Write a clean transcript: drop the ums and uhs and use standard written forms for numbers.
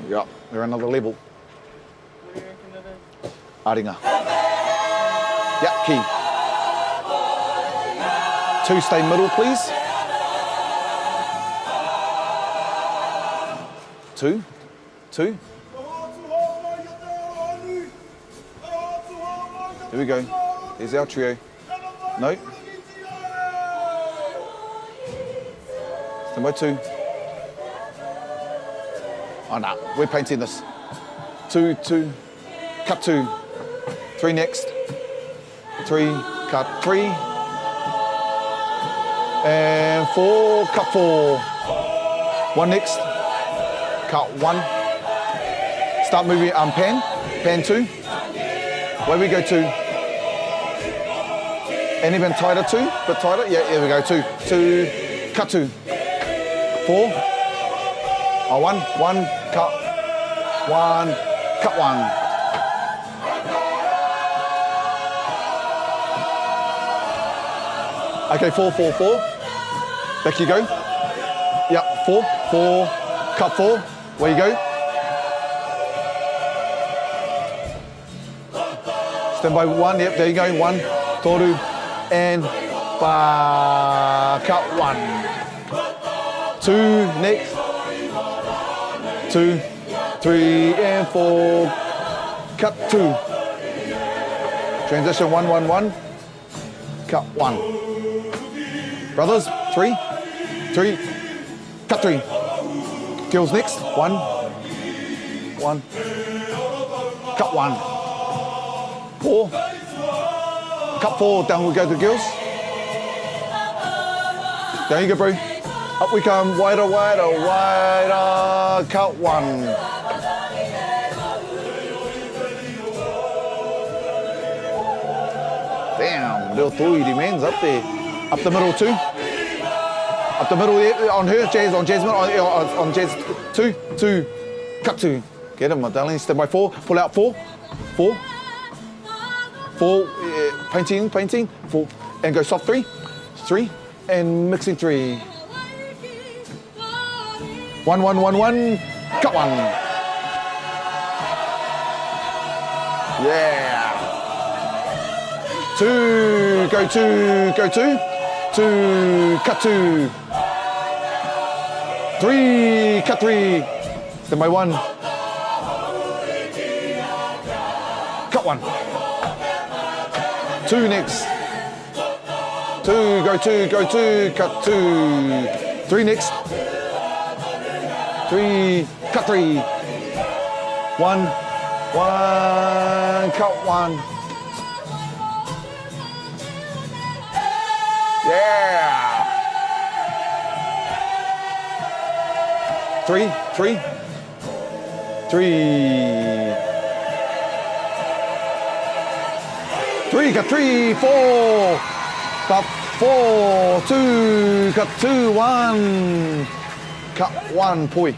Yeah, they're another level. What do you reckon that is? Ringa. Yeah, key. 2 stay middle, please. 2, 2. Here we go. Here's our trio. No. Stand by 2. Oh no, we're painting this. 2, 2, cut 2. 3 next. 3, cut 3. And 4, cut 4. 1 next. Cut 1. Start moving, pan. Pan 2. Where we go 2. And even tighter 2, bit tighter. Yeah, here we go 2. 2, cut 2. 4. Oh, 1, cut 1, cut 1. Okay, 4, 4, 4. Back you go. Yeah, 4, 4, cut 4. Where you go. Stand by 1, yep, there you go. 1, toru, and cut 1. 2, next. 2, 3, and 4, cut 2. Transition 1, 1, 1, cut 1. Brothers, 3, 3, cut 3. Girls next, 1, 1, cut 1. 4, cut 4, down we go to the girls. Down you go, bro. Up we come, wider, wider, wider, cut 1. Damn, little three demands up there. Up the middle 2. Up the middle, yeah, on her, Jazz, on Jasmine, on Jazz, 2, 2, cut 2. Get him, my darling, stand by 4, pull out 4, 4, 4, painting, 4, and go soft 3, 3, and mixing 3. 1, 1, 1, 1, cut 1. Yeah. 2, go 2, go 2, 2, cut 2. 3, cut 3. Stand by 1. Cut 1. 2 next. 2, go 2, go 2, cut 2. 3 next. 3, cut 3. 1, 1, cut 1. Yeah. 3, 3, 3. 3, cut 3, 4. Cut 4, 2, cut 2, 1. Cut 1, pui.